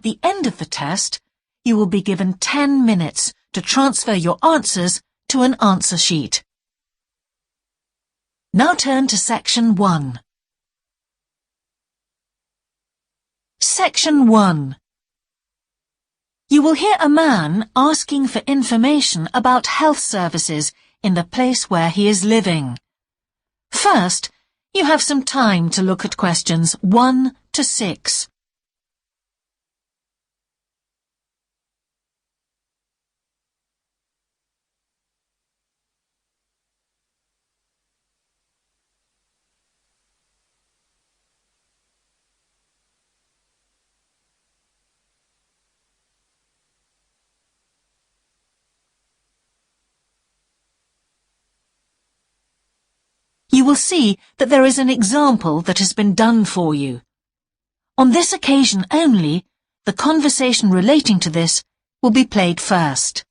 At the end of the test, you will be given 10 minutes to transfer your answers to an answer sheet. Now turn to Section 1. Section 1. You will hear a man asking for information about health services in the place where he is living. First, you have some time to look at questions 1 to 6. You will see that there is an example that has been done for you. On this occasion only, the conversation relating to this will be played first.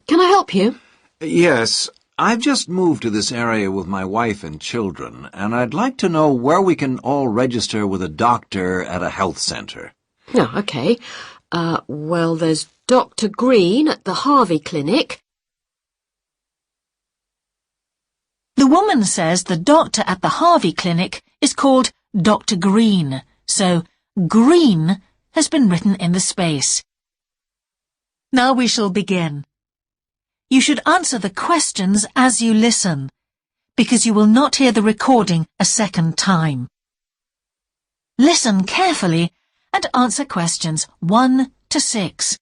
Can I help you? Yes, I've just moved to this area with my wife and children, and I'd like to know where we can all register with a doctor at a health centre. Oh, OK. Well, there's Dr. Green at the Harvey Clinic. The woman says the doctor at the Harvey Clinic is called Dr. Green, so Green has been written in the space. Now we shall begin. You should answer the questions as you listen, because you will not hear the recording a second time. Listen carefully and answer questions 1 to 6.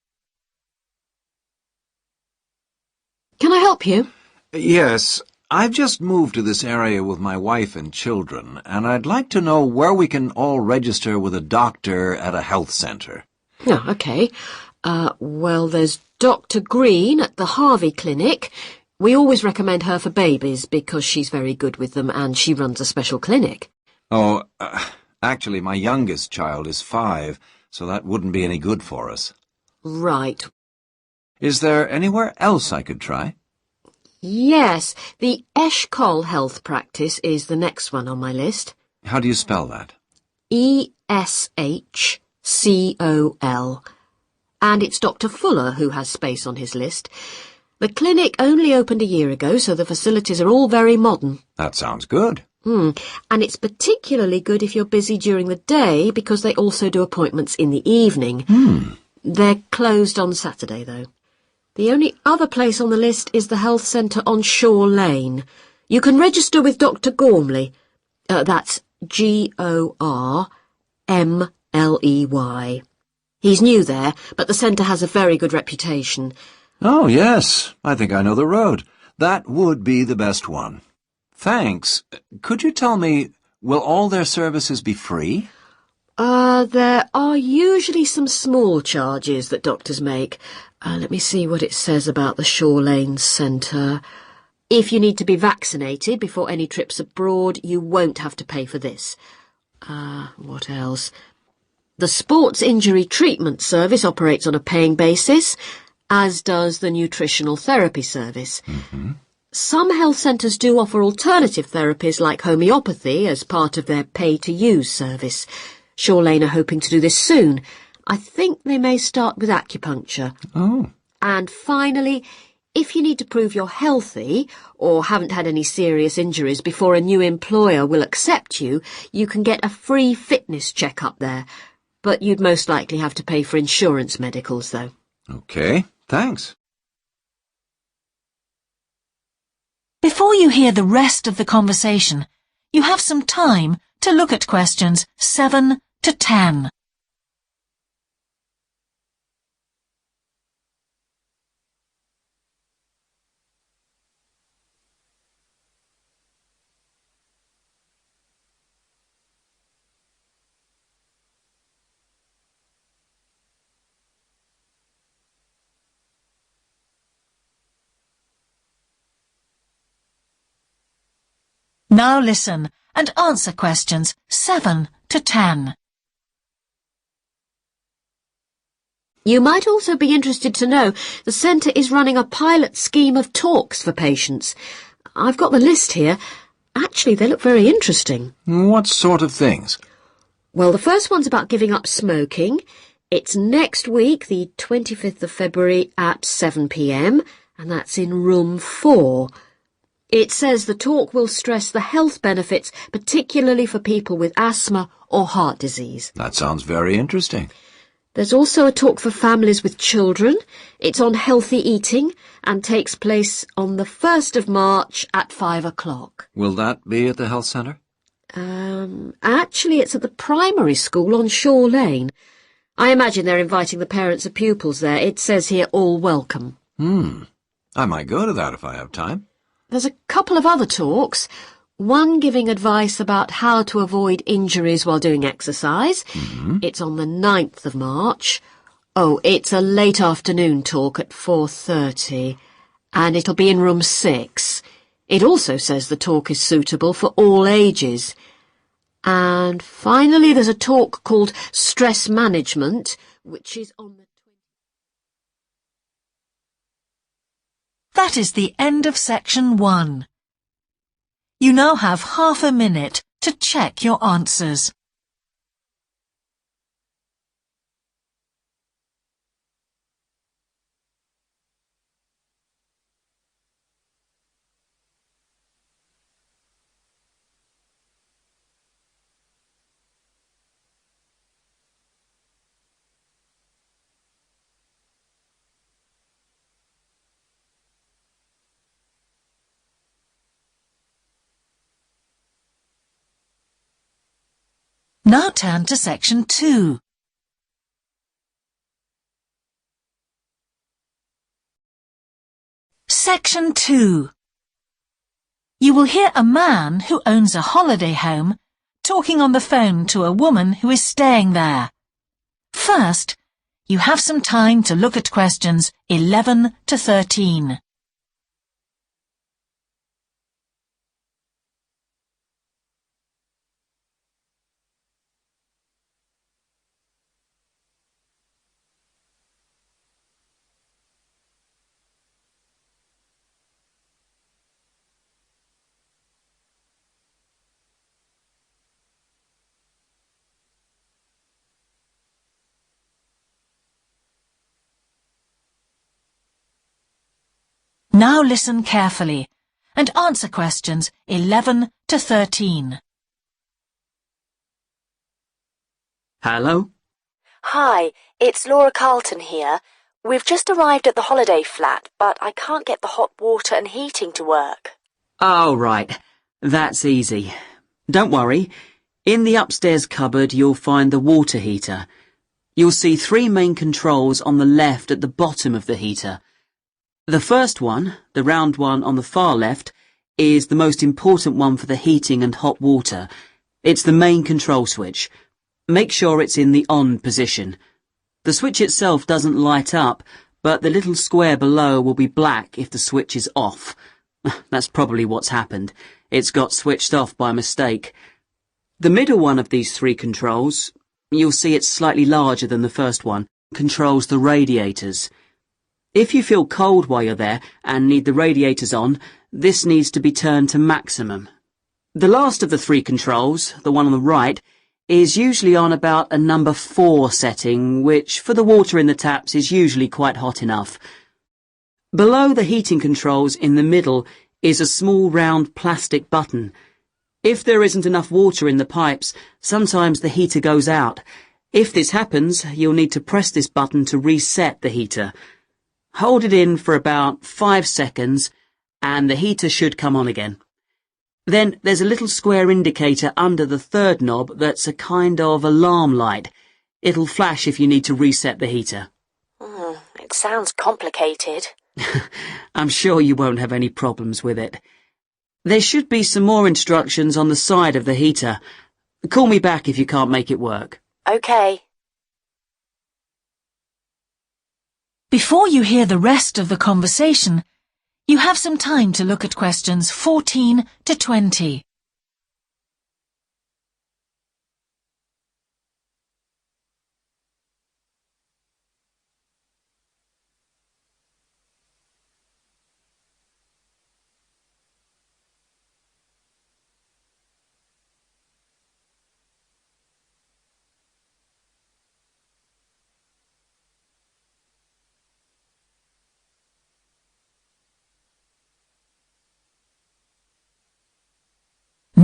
Can I help you? Yes, I've just moved to this area with my wife and children, and I'd like to know where we can all register with a doctor at a health centre. Oh, OK. Well, there's Dr. Green at the Harvey Clinic. We always recommend her for babies because she's very good with them and she runs a special clinic. Oh, actually, my youngest child is 5, so that wouldn't be any good for us. Right. Is there anywhere else I could try? Yes, the Eschol health practice is the next one on my list. How do you spell that? Eschol. And it's Dr. Fuller who has space on his list. The clinic only opened a year ago, so the facilities are all very modern. That sounds good. And it's particularly good if you're busy during the day because they also do appointments in the evening. They're closed on Saturday, though. The only other place on the list is the health centre on Shore Lane. You can register with Dr. Gormley. That's Gormley. He's new there, but the centre has a very good reputation. Oh, yes. I think I know the road. That would be the best one. Thanks. Could you tell me, will all their services be free? There are usually some small charges that doctors make. Let me see what it says about the Shore Lane Centre. If you need to be vaccinated before any trips abroad, you won't have to pay for this. What else? The Sports Injury Treatment Service operates on a paying basis, as does the Nutritional Therapy Service. Some health centres do offer alternative therapies like homeopathy as part of their pay-to-use service. Shore Lane are hoping to do this soon. I think they may start with acupuncture. Oh. And finally, if you need to prove you're healthy or haven't had any serious injuries before a new employer will accept you, you can get a free fitness check-up there. But you'd most likely have to pay for insurance medicals, though. OK, thanks. Before you hear the rest of the conversation, you have some time to look at questions 7 to 10. Now listen and answer questions 7 to 10. You might also be interested to know the centre is running a pilot scheme of talks for patients. I've got the list here. Actually, they look very interesting. What sort of things? Well, the first one's about giving up smoking. It's next week, the 25th of February at 7 p.m, and that's in room 4. It says the talk will stress the health benefits, particularly for people with asthma or heart disease. That sounds very interesting. There's also a talk for families with children. It's on healthy eating and takes place on the 1st of March at 5 o'clock. Will that be at the health centre? Actually, it's at the primary school on Shore Lane. I imagine they're inviting the parents of pupils there. It says here, all welcome. I might go to that if I have time. There's a couple of other talks. One giving advice about how to avoid injuries while doing exercise. It's on the 9th of March. Oh, it's a late afternoon talk at 4:30, and it'll be in room 6. It also says the talk is suitable for all ages. And finally, there's a talk called Stress Management, which is on the... That is the end of section 1. You now have half a minute to check your answers. Now turn to section 2. Section 2. You will hear a man who owns a holiday home talking on the phone to a woman who is staying there. First, you have some time to look at questions 11 to 13. Now listen carefully and answer questions 11 to 13. Hello? Hi, it's Laura Carlton here. We've just arrived at the holiday flat, but I can't get the hot water and heating to work. Oh, right. That's easy. Don't worry. In the upstairs cupboard, you'll find the water heater. You'll see 3 main controls on the left at the bottom of the heater. The first one, the round one on the far left, is the most important one for the heating and hot water. It's the main control switch. Make sure it's in the on position. The switch itself doesn't light up, but the little square below will be black if the switch is off. That's probably what's happened. It's got switched off by mistake. The middle one of these 3 controls, you'll see it's slightly larger than the first one, controls the radiators. If you feel cold while you're there and need the radiators on, this needs to be turned to maximum. The last of the 3 controls, the one on the right, is usually on about a number 4 setting, which for the water in the taps is usually quite hot enough. Below the heating controls in the middle is a small round plastic button. If there isn't enough water in the pipes, sometimes the heater goes out. If this happens, you'll need to press this button to reset the heater. Hold it in for about 5 seconds and the heater should come on again. Then there's a little square indicator under the 3rd knob that's a kind of alarm light. It'll flash if you need to reset the heater. It sounds complicated. I'm sure you won't have any problems with it. There should be some more instructions on the side of the heater. Call me back if you can't make it work. OK. Before you hear the rest of the conversation, you have some time to look at questions 14 to 20.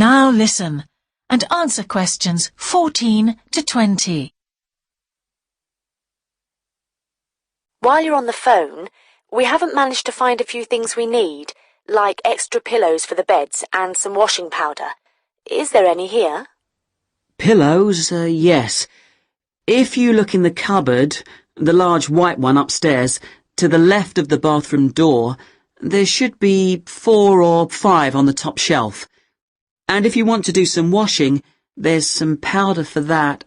Now listen and answer questions 14 to 20. While you're on the phone, we haven't managed to find a few things we need, like extra pillows for the beds and some washing powder. Is there any here? Pillows, yes. If you look in the cupboard, the large white one upstairs, to the left of the bathroom door, there should be 4 or 5 on the top shelf. And if you want to do some washing, there's some powder for that,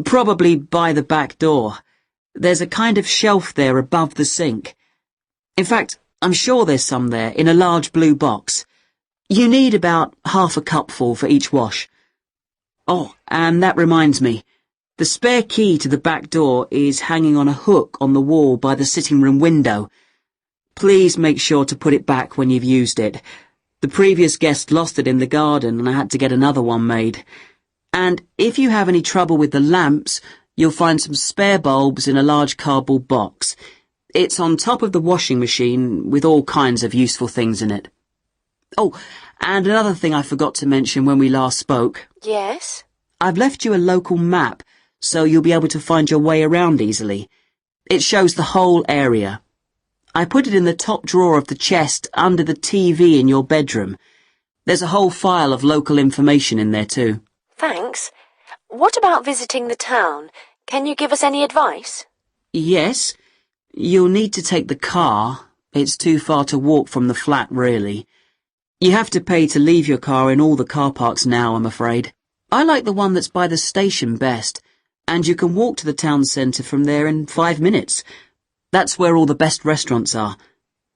probably by the back door. There's a kind of shelf there above the sink. In fact, I'm sure there's some there in a large blue box. You need about half a cupful for each wash. Oh, and that reminds me. The spare key to the back door is hanging on a hook on the wall by the sitting room window. Please make sure to put it back when you've used it. The previous guest lost it in the garden and I had to get another one made. And if you have any trouble with the lamps, you'll find some spare bulbs in a large cardboard box. It's on top of the washing machine with all kinds of useful things in it. Oh, and another thing I forgot to mention when we last spoke. Yes? I've left you a local map, so you'll be able to find your way around easily. It shows the whole area. I put it in the top drawer of the chest under the TV in your bedroom. There's a whole file of local information in there too. Thanks. What about visiting the town? Can you give us any advice? Yes. You'll need to take the car. It's too far to walk from the flat, really. You have to pay to leave your car in all the car parks now, I'm afraid. I like the one that's by the station best, and you can walk to the town centre from there in 5 minutes. That's where all the best restaurants are.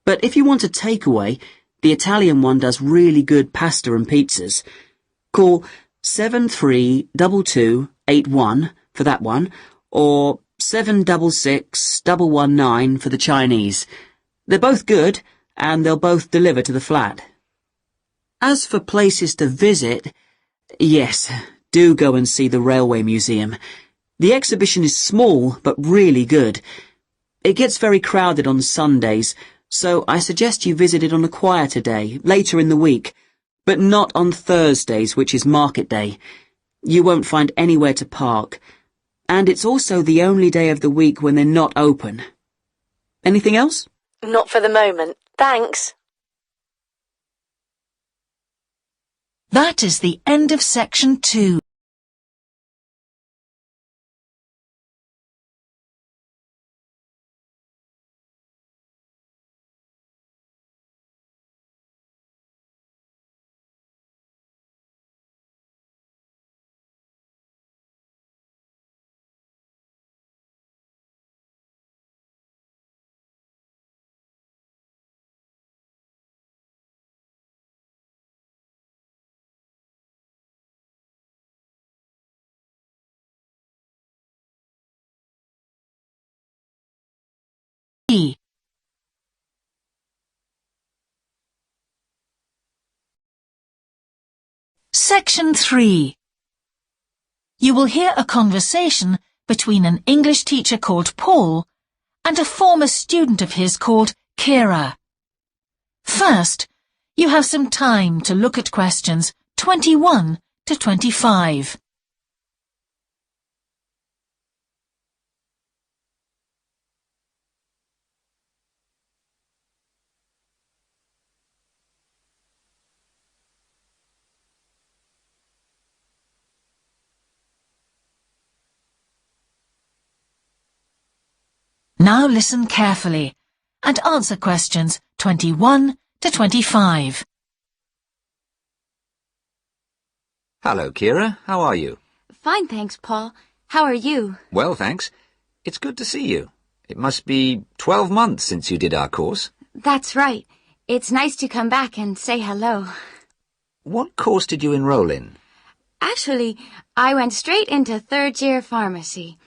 But if you want a takeaway, the Italian one does really good pasta and pizzas. Call 732281 for that one, or 766119 for the Chinese. They're both good, and they'll both deliver to the flat. As for places to visit, yes, do go and see the Railway Museum. The exhibition is small, but really good. It gets very crowded on Sundays, so I suggest you visit it on a quieter day, later in the week, but not on Thursdays, which is market day. You won't find anywhere to park, and it's also the only day of the week when they're not open. Anything else? Not for the moment. Thanks. That is the end of section 2. Section 3. You will hear a conversation between an English teacher called Paul and a former student of his called Kira. First, you have some time to look at questions 21 to 25. Now listen carefully and answer questions 21 to 25. Hello, Kira. How are you? Fine, thanks, Paul. How are you? Well, thanks. It's good to see you. It must be 12 months since you did our course. That's right. It's nice to come back and say hello. What course did you enroll in? Actually, I went straight into third-year pharmacy.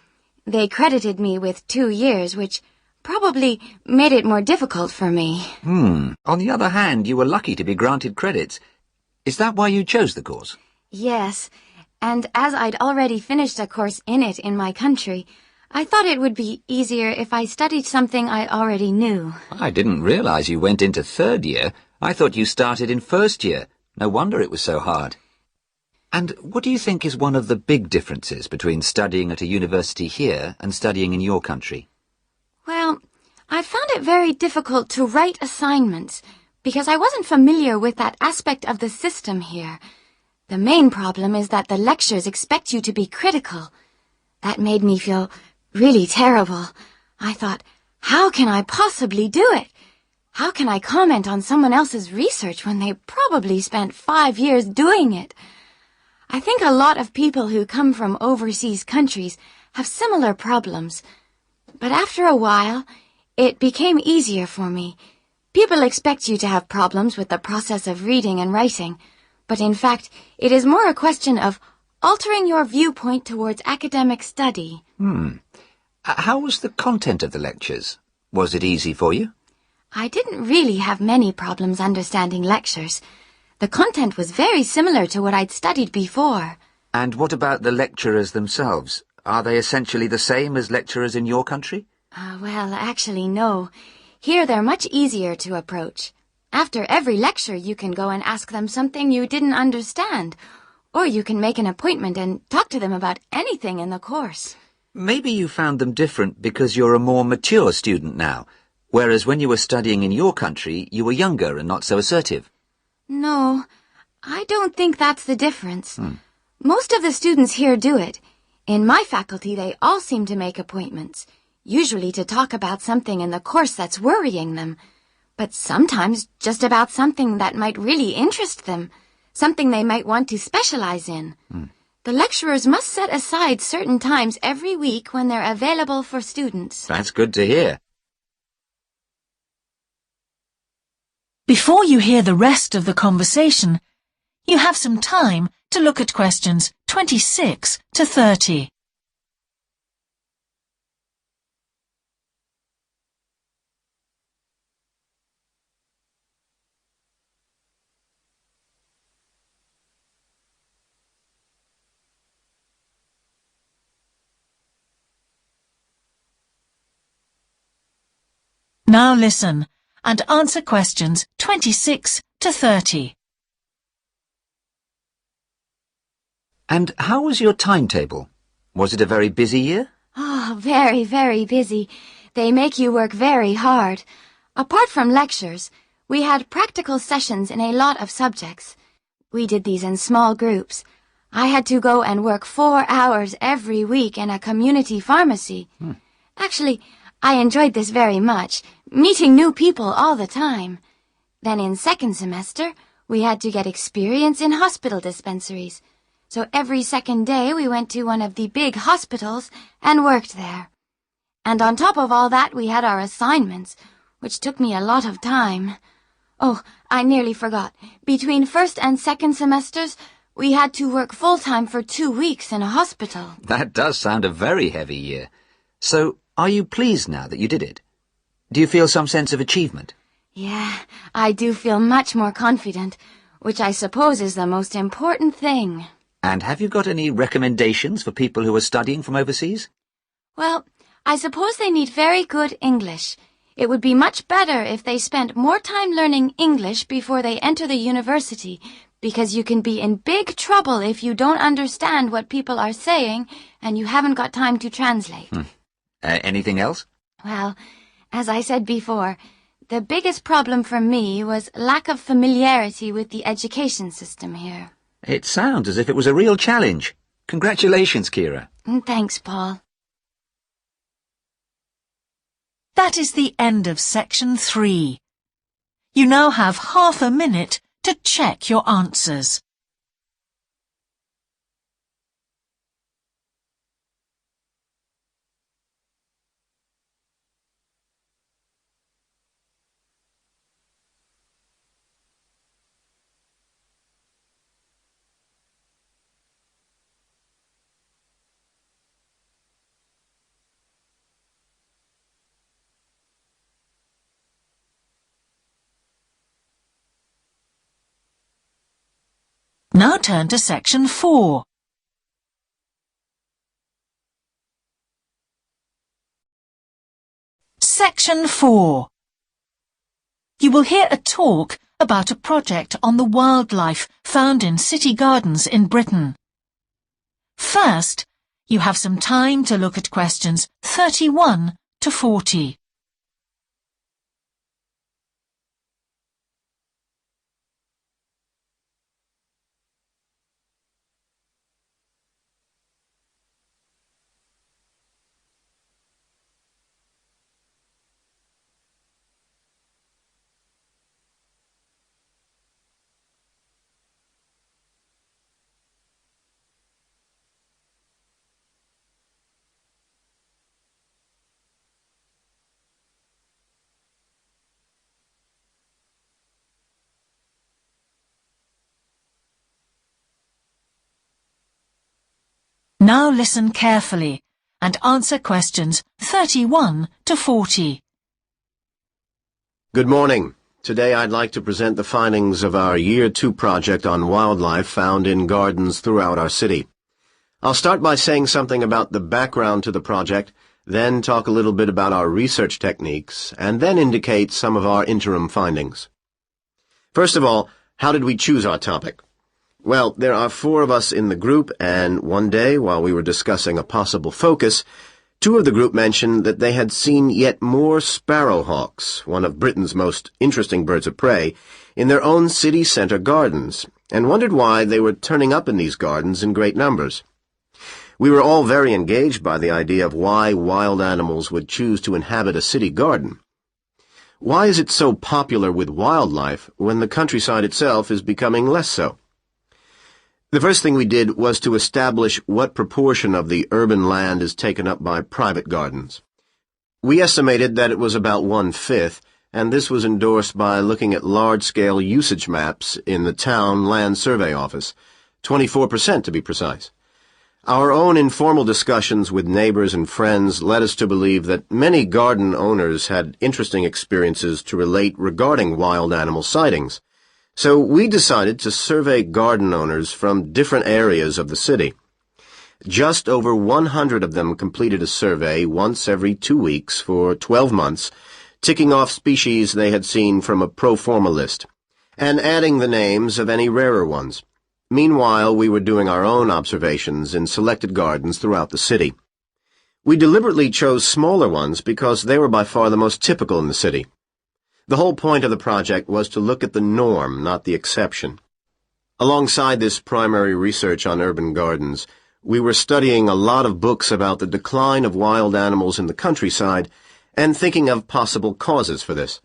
They credited me with 2 years, which probably made it more difficult for me. On the other hand, you were lucky to be granted credits. Is that why you chose the course? Yes, and as I'd already finished a course in it in my country, I thought it would be easier if I studied something I already knew. I didn't realize you went into third year. I thought you started in first year. No wonder it was so hard. And what do you think is one of the big differences between studying at a university here and studying in your country? Well, I found it very difficult to write assignments because I wasn't familiar with that aspect of the system here. The main problem is that the lectures expect you to be critical. That made me feel really terrible. I thought, how can I possibly do it? How can I comment on someone else's research when they probably spent 5 years doing it? I think a lot of people who come from overseas countries have similar problems. But after a while, it became easier for me. People expect you to have problems with the process of reading and writing, but in fact, it is more a question of altering your viewpoint towards academic study. How was the content of the lectures? Was it easy for you? I didn't really have many problems understanding lectures. The content was very similar to what I'd studied before. And what about the lecturers themselves? Are they essentially the same as lecturers in your country? Well, actually, no. Here they're much easier to approach. After every lecture, you can go and ask them something you didn't understand, or you can make an appointment and talk to them about anything in the course. Maybe you found them different because you're a more mature student now, whereas when you were studying in your country, you were younger and not so assertive. No, I don't think that's the difference. Most of the students here do it. In my faculty, they all seem to make appointments, usually to talk about something in the course that's worrying them, but sometimes just about something that might really interest them, something they might want to specialize in. The lecturers must set aside certain times every week when they're available for students. That's good to hear. Before you hear the rest of the conversation, you have some time to look at questions 26 to 30. Now listen and answer questions 26 to 30. And how was your timetable? Was it a very busy year? Oh, very, very busy. They make you work very hard. Apart from lectures, we had practical sessions in a lot of subjects. We did these in small groups. I had to go and work 4 hours every week in a community pharmacy. Actually, I enjoyed this very much, meeting new people all the time. Then in second semester, we had to get experience in hospital dispensaries. So every second day we went to one of the big hospitals and worked there. And on top of all that, we had our assignments, which took me a lot of time. Oh, I nearly forgot. Between first and second semesters, we had to work full-time for 2 weeks in a hospital. That does sound a very heavy year. So, are you pleased now that you did it? Do you feel some sense of achievement? Yeah, I do feel much more confident, which I suppose is the most important thing. And have you got any recommendations for people who are studying from overseas? Well, I suppose they need very good English. It would be much better if they spent more time learning English before they enter the university, because you can be in big trouble if you don't understand what people are saying and you haven't got time to translate. Anything else? Well, as I said before, the biggest problem for me was lack of familiarity with the education system here. It sounds as if it was a real challenge. Congratulations, Kira. Thanks, Paul. That is the end of section 3. You now have half a minute to check your answers. Now turn to section 4. Section 4. You will hear a talk about a project on the wildlife found in city gardens in Britain. First, you have some time to look at questions 31 to 40. Now listen carefully and answer questions 31 to 40. Good morning. Today I'd like to present the findings of our Year 2 project on wildlife found in gardens throughout our city. I'll start by saying something about the background to the project, then talk a little bit about our research techniques, and then indicate some of our interim findings. First of all, how did we choose our topic? Well, there are 4 of us in the group, and one day, while we were discussing a possible focus, 2 of the group mentioned that they had seen yet more sparrowhawks, one of Britain's most interesting birds of prey, in their own city centre gardens, and wondered why they were turning up in these gardens in great numbers. We were all very engaged by the idea of why wild animals would choose to inhabit a city garden. Why is it so popular with wildlife when the countryside itself is becoming less so? The first thing we did was to establish what proportion of the urban land is taken up by private gardens. We estimated that it was about 1/5, and this was endorsed by looking at large-scale usage maps in the town land survey office, 24% to be precise. Our own informal discussions with neighbors and friends led us to believe that many garden owners had interesting experiences to relate regarding wild animal sightings. So we decided to survey garden owners from different areas of the city. Just over 100 of them completed a survey once every 2 weeks for 12 months, ticking off species they had seen from a pro forma list, and adding the names of any rarer ones. Meanwhile, we were doing our own observations in selected gardens throughout the city. We deliberately chose smaller ones because they were by far the most typical in the city. The whole point of the project was to look at the norm, not the exception. Alongside this primary research on urban gardens, we were studying a lot of books about the decline of wild animals in the countryside and thinking of possible causes for this.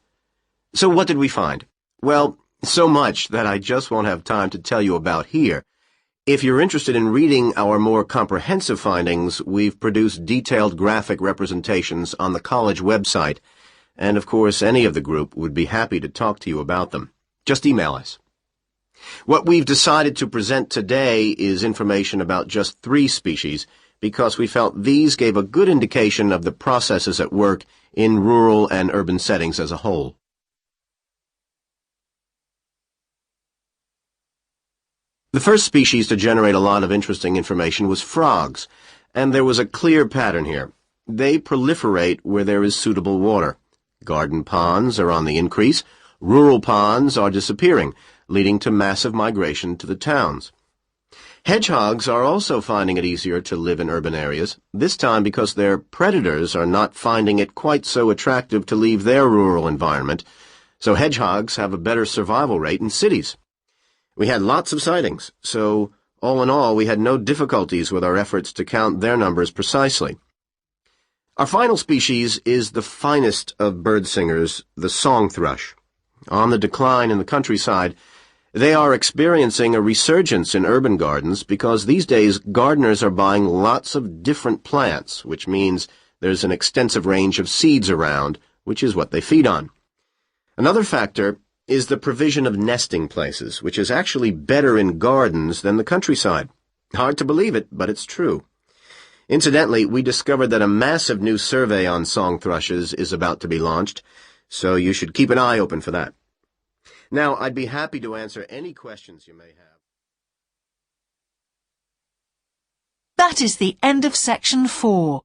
So what did we find? Well, so much that I just won't have time to tell you about here. If you're interested in reading our more comprehensive findings, we've produced detailed graphic representations on the college website, and of course any of the group would be happy to talk to you about them. Just email us. What we've decided to present today is information about just 3 species because we felt these gave a good indication of the processes at work in rural and urban settings as a whole. The first species to generate a lot of interesting information was frogs, and there was a clear pattern here. They proliferate where there is suitable water. Garden ponds are on the increase, rural ponds are disappearing, leading to massive migration to the towns. Hedgehogs are also finding it easier to live in urban areas, this time because their predators are not finding it quite so attractive to leave their rural environment, so hedgehogs have a better survival rate in cities. We had lots of sightings, so all in all we had no difficulties with our efforts to count their numbers precisely. Our final species is the finest of bird singers, the song thrush. On the decline in the countryside, they are experiencing a resurgence in urban gardens because these days gardeners are buying lots of different plants, which means there's an extensive range of seeds around, which is what they feed on. Another factor is the provision of nesting places, which is actually better in gardens than the countryside. Hard to believe it, but it's true. Incidentally, we discovered that a massive new survey on song thrushes is about to be launched, so you should keep an eye open for that. Now, I'd be happy to answer any questions you may have. That is the end of section 4.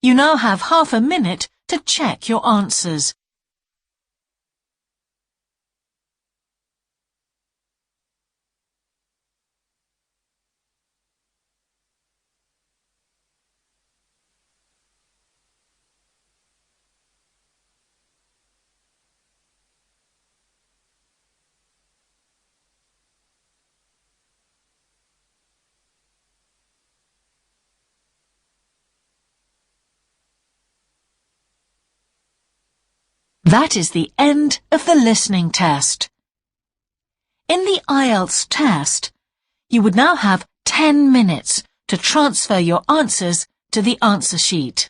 You now have half a minute to check your answers. That is the end of the listening test. In the Ielts test, you would now have 10 minutes to transfer your answers to the answer sheet.